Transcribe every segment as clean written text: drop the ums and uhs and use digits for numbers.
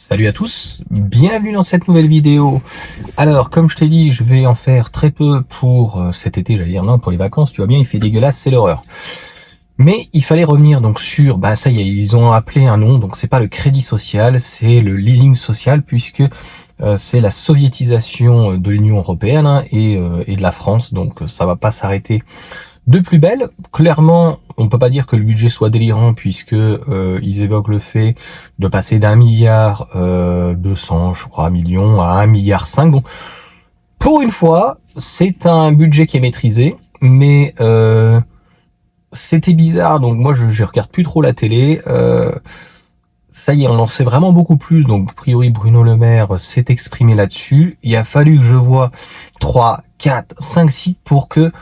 Salut à tous, bienvenue dans cette nouvelle vidéo. Alors, comme je t'ai dit, je vais en faire très peu pour cet été, j'allais dire non, pour les vacances, tu vois bien, il fait dégueulasse, c'est l'horreur. Mais il fallait revenir donc sur, ça y est, ils ont appelé un nom, donc c'est pas le crédit social, c'est le leasing social, puisque c'est la soviétisation de l'Union européenne et de la France, donc ça va pas s'arrêter de plus belle. Clairement, on peut pas dire que le budget soit délirant puisque ils évoquent le fait de passer d'1 milliard 200, je crois, millions à 1 milliard 5. Donc, pour une fois, c'est un budget qui est maîtrisé, mais c'était bizarre. Donc moi, je regarde plus trop la télé. Ça y est, on en sait vraiment beaucoup plus. Donc, a priori, Bruno Le Maire s'est exprimé là-dessus. Il a fallu que je voie 3, 4, 5 sites pour que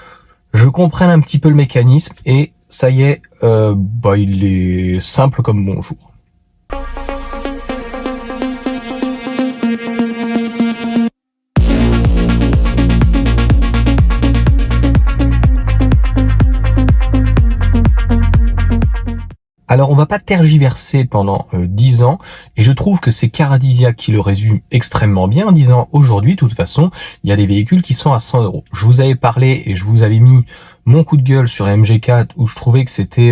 je comprenne un petit peu le mécanisme et ça y est, il est simple comme bonjour. Alors on va pas tergiverser pendant 10 ans et je trouve que c'est Caradisia qui le résume extrêmement bien en disant aujourd'hui, de toute façon, il y a des véhicules qui sont à 100 euros. Je vous avais parlé et je vous avais mis mon coup de gueule sur la MG4 où je trouvais que c'était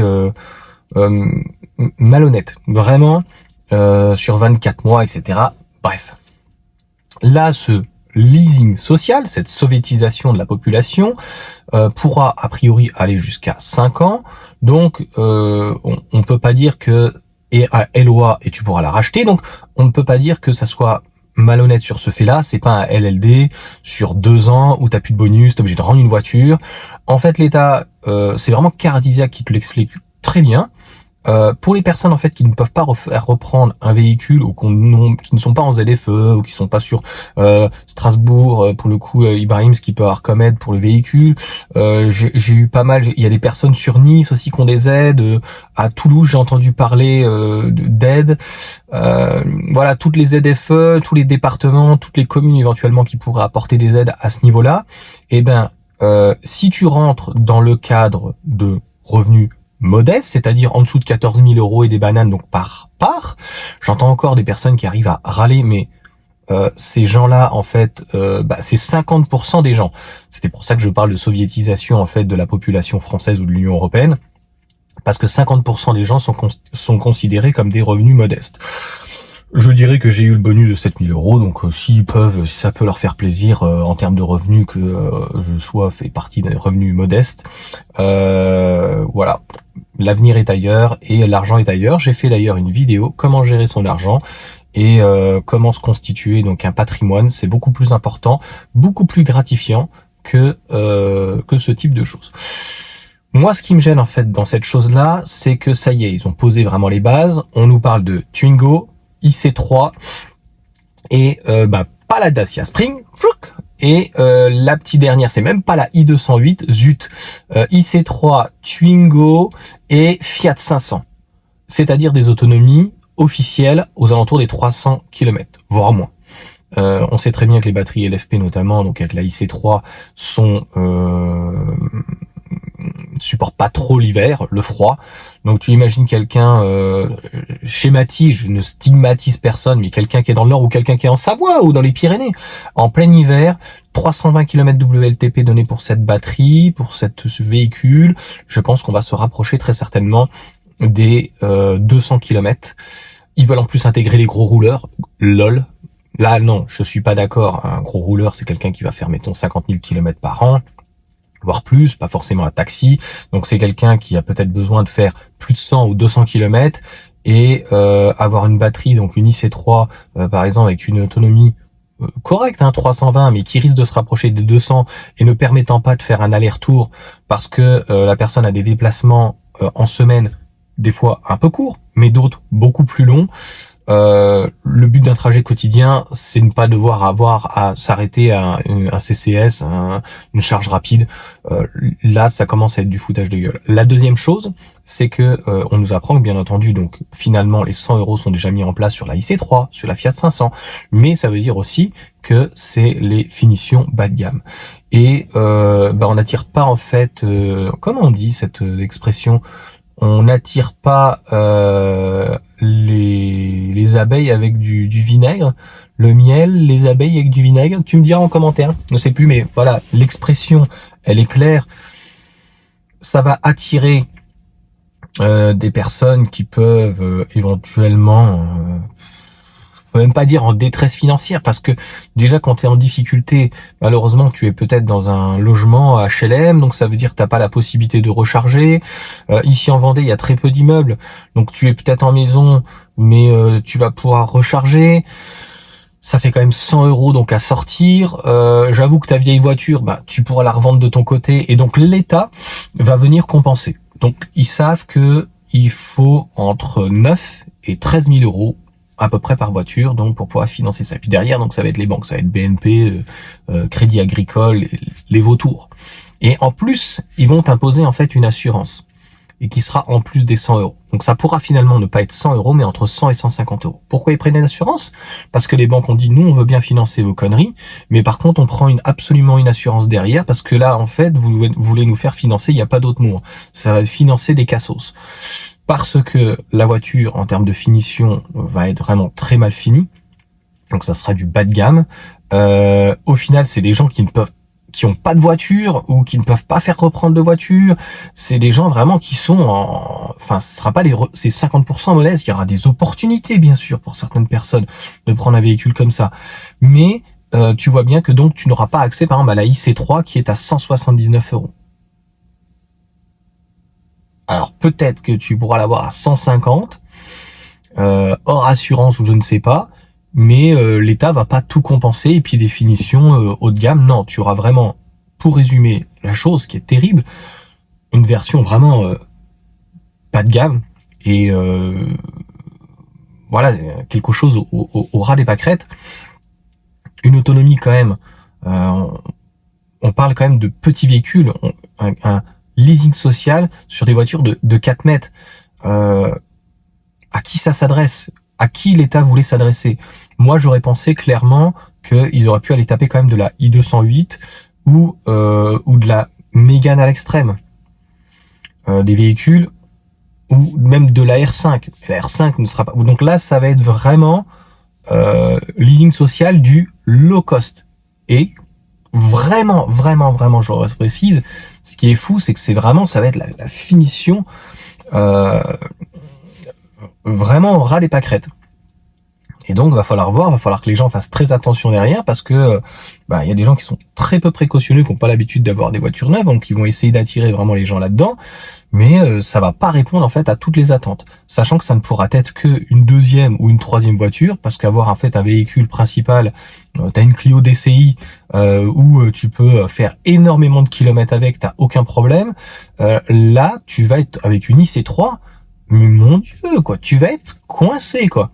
malhonnête, vraiment, sur 24 mois, etc. Bref. Là, ce leasing social, cette soviétisation de la population, pourra a priori aller jusqu'à 5 ans. Donc, on peut pas dire que et à LOA et tu pourras la racheter. Donc, on ne peut pas dire que ça soit malhonnête sur ce fait-là. C'est pas un LLD sur 2 ans où t'as plus de bonus, t'es obligé de rendre une voiture. En fait, l'État, c'est vraiment Caradisia qui te l'explique très bien. Pour les personnes en fait qui ne peuvent pas reprendre un véhicule ou qui ne sont pas en ZFE ou qui sont pas sur Strasbourg, pour le coup Ibrahim, ce qu'il peut avoir comme aide pour le véhicule, j'ai eu pas mal, il y a des personnes sur Nice aussi qui ont des aides, à Toulouse j'ai entendu parler d'aides, voilà, toutes les ZFE, tous les départements, toutes les communes éventuellement qui pourraient apporter des aides à ce niveau-là. Et si tu rentres dans le cadre de revenus modeste, c'est-à-dire en dessous de 14 000 euros et des bananes, donc par part. J'entends encore des personnes qui arrivent à râler, mais ces gens-là, en fait, c'est 50% des gens. C'était pour ça que je parle de soviétisation, en fait, de la population française ou de l'Union européenne, parce que 50% des gens sont considérés comme des revenus modestes. Je dirais que j'ai eu le bonus de 7 000 euros, donc s'ils peuvent, si ça peut leur faire plaisir en termes de revenus que je sois fait partie des revenus modestes, voilà. L'avenir est ailleurs et l'argent est ailleurs. J'ai fait d'ailleurs une vidéo comment gérer son argent et comment se constituer donc un patrimoine. C'est beaucoup plus important, beaucoup plus gratifiant que ce type de choses. Moi, ce qui me gêne en fait dans cette chose-là, c'est que ça y est, ils ont posé vraiment les bases. On nous parle de Twingo, IC3 et pas la Dacia Spring. Et la petite dernière, c'est même pas la i208, zut, IC3, Twingo et Fiat 500. C'est-à-dire des autonomies officielles aux alentours des 300 km, voire moins. On sait très bien que les batteries LFP notamment, donc avec la IC3, supportent pas trop l'hiver, le froid. Donc tu imagines quelqu'un, schématise, je ne stigmatise personne, mais quelqu'un qui est dans le Nord ou quelqu'un qui est en Savoie ou dans les Pyrénées, en plein hiver, 320 km WLTP donné pour cette batterie, pour ce véhicule, je pense qu'on va se rapprocher très certainement des 200 km. Ils veulent en plus intégrer les gros rouleurs, lol. Là non, je suis pas d'accord. Un gros rouleur, c'est quelqu'un qui va faire, mettons, 50 000 km par an, voire plus, pas forcément un taxi. Donc c'est quelqu'un qui a peut-être besoin de faire plus de 100 ou 200 km et avoir une batterie, donc une IC3 par exemple avec une autonomie correcte, 320, mais qui risque de se rapprocher des 200 et ne permettant pas de faire un aller-retour parce que la personne a des déplacements en semaine, des fois un peu courts, mais d'autres beaucoup plus longs. Le but d'un trajet quotidien, c'est ne pas devoir avoir à s'arrêter à un CCS, une charge rapide. Là, ça commence à être du foutage de gueule. La deuxième chose, c'est que on nous apprend que bien entendu, donc finalement, les 100 euros sont déjà mis en place sur la IC3, sur la Fiat 500, mais ça veut dire aussi que c'est les finitions bas de gamme. Et on n'attire pas en fait, comment on dit cette expression, on n'attire pas les les abeilles avec du vinaigre, le miel, les abeilles avec du vinaigre. Tu me diras en commentaire. Je ne sais plus, mais voilà, l'expression, elle est claire. Ça va attirer des personnes qui peuvent éventuellement, faut même pas dire en détresse financière, parce que déjà quand tu es en difficulté, malheureusement tu es peut-être dans un logement HLM, donc ça veut dire que t'as pas la possibilité de recharger. Ici en Vendée, il y a très peu d'immeubles, donc tu es peut-être en maison, mais tu vas pouvoir recharger. Ça fait quand même 100 € donc à sortir. J'avoue que ta vieille voiture, bah, tu pourras la revendre de ton côté, et donc l'État va venir compenser. Donc ils savent que il faut entre 9 et 13 000 € à peu près par voiture, donc pour pouvoir financer ça. Puis derrière, donc ça va être les banques, ça va être BNP, Crédit Agricole, les vautours. Et en plus, ils vont t'imposer en fait une assurance, et qui sera en plus des 100 €. Donc ça pourra finalement ne pas être 100 €, mais entre 100 et 150 €. Pourquoi ils prennent une assurance? Parce que les banques ont dit, nous on veut bien financer vos conneries, mais par contre on prend absolument une assurance derrière, parce que là en fait vous voulez nous faire financer, il n'y a pas d'autre mot. Ça va financer des cassos. Parce que la voiture en termes de finition va être vraiment très mal finie. Donc ça sera du bas de gamme. Au final, c'est des gens qui ont pas de voiture ou qui ne peuvent pas faire reprendre de voiture. C'est des gens vraiment qui sont enfin, ce sera pas c'est 50% molèse. Il y aura des opportunités, bien sûr, pour certaines personnes de prendre un véhicule comme ça. Mais, tu vois bien que donc, tu n'auras pas accès, par exemple, à la IC3 qui est à 179 €. Alors, peut-être que tu pourras l'avoir à 150, hors assurance ou je ne sais pas. Mais l'État va pas tout compenser, et puis des finitions haut de gamme, non, tu auras vraiment, pour résumer la chose qui est terrible, une version vraiment pas de gamme, et voilà, quelque chose au ras des pâquerettes, une autonomie quand même, on parle quand même de petits véhicules, un leasing social sur des voitures de 4 mètres, à qui ça s'adresse? À qui l'État voulait s'adresser? Moi, j'aurais pensé clairement qu'ils auraient pu aller taper quand même de la i208 ou de la Mégane à l'extrême. Des véhicules, ou même de la R5. La R5 ne sera pas... Donc là, ça va être vraiment leasing social du low cost. Et vraiment, vraiment, vraiment, je précise, ce qui est fou, c'est que c'est vraiment, ça va être la finition vraiment au ras des pâquerettes. Et donc, va falloir que les gens fassent très attention derrière, parce que il y a des gens qui sont très peu précautionneux, qui n'ont pas l'habitude d'avoir des voitures neuves, donc ils vont essayer d'attirer vraiment les gens là-dedans, mais ça va pas répondre en fait à toutes les attentes, sachant que ça ne pourra être qu'une deuxième ou une troisième voiture, parce qu'avoir en fait un véhicule principal, t'as une Clio DCI où tu peux faire énormément de kilomètres avec, t'as aucun problème. Là, tu vas être avec une IC3, mais mon Dieu, quoi, tu vas être coincé, quoi.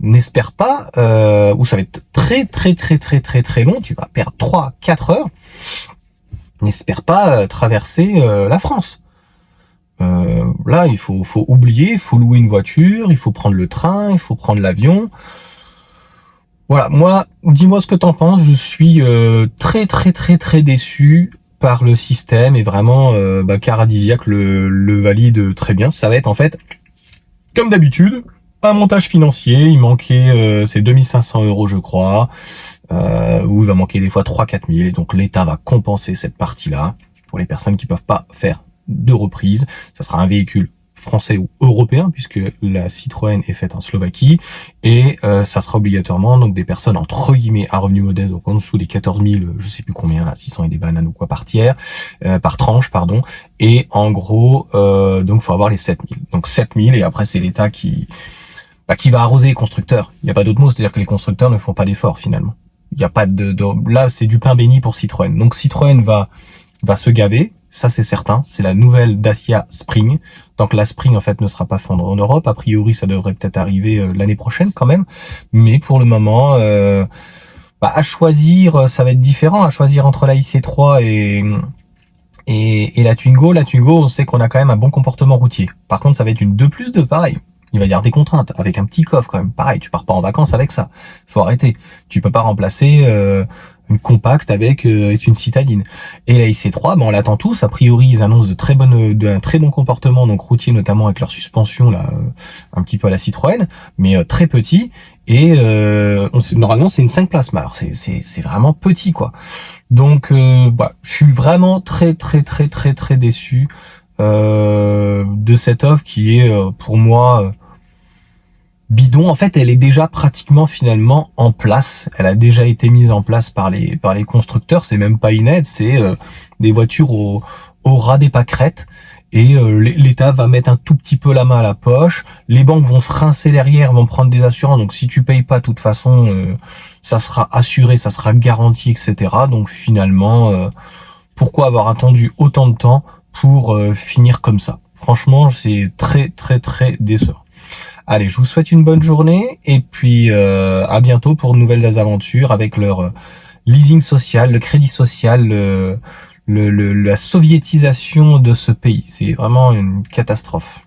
N'espère pas, ou ça va être très très très très très très long, tu vas perdre 3-4 heures, n'espère pas traverser la France. Là, il faut oublier, il faut louer une voiture, il faut prendre le train, il faut prendre l'avion. Voilà, moi, dis-moi ce que t'en penses, je suis très très très très déçu par le système, et vraiment, Caradisiac le valide très bien. Ça va être en fait, comme d'habitude, un montage financier. Il manquait c'est 2500 € je crois, où il va manquer des fois 3-4 000, et donc l'État va compenser cette partie-là pour les personnes qui peuvent pas faire de reprise. Ça sera un véhicule français ou européen, puisque la Citroën est faite en Slovaquie, et ça sera obligatoirement donc des personnes entre guillemets à revenu modeste, donc en dessous des 14 000, je sais plus combien là, 600 et des bananes ou quoi par tiers, par tranche pardon, et en gros donc faut avoir les 7 000. Donc 7 000, et après c'est l'État qui va arroser les constructeurs. Il n'y a pas d'autre mot, c'est-à-dire que les constructeurs ne font pas d'efforts finalement. Il n'y a pas là, c'est du pain béni pour Citroën. Donc Citroën va se gaver, ça c'est certain. C'est la nouvelle Dacia Spring. Donc la Spring en fait ne sera pas vendue en Europe. A priori, ça devrait peut-être arriver l'année prochaine quand même. Mais pour le moment, à choisir, ça va être différent. À choisir entre la IC3 et la Twingo. La Twingo, on sait qu'on a quand même un bon comportement routier. Par contre, ça va être une 2+2, pareil. Il va y avoir des contraintes, avec un petit coffre quand même. Pareil, tu pars pas en vacances avec ça. Faut arrêter. Tu peux pas remplacer une compacte avec une citadine. Et la IC3, on l'attend tous. A priori, ils annoncent un très bon comportement, donc routier notamment avec leur suspension là, un petit peu à la Citroën, mais très petit. Et normalement, c'est une 5 places. Mais alors, c'est vraiment petit, quoi. Donc, je suis vraiment très déçu de cette offre qui est pour moi bidon. En fait, elle est déjà pratiquement finalement en place. Elle a déjà été mise en place par les constructeurs. C'est même pas une aide, c'est des voitures au ras des pâquerettes. Et l'État va mettre un tout petit peu la main à la poche. Les banques vont se rincer derrière, vont prendre des assurances. Donc si tu payes pas, de toute façon, ça sera assuré, ça sera garanti, etc. Donc finalement, pourquoi avoir attendu autant de temps pour finir comme ça? Franchement, c'est très décevant. Allez, je vous souhaite une bonne journée et puis à bientôt pour de nouvelles aventures avec leur leasing social, le crédit social, la soviétisation de ce pays. C'est vraiment une catastrophe.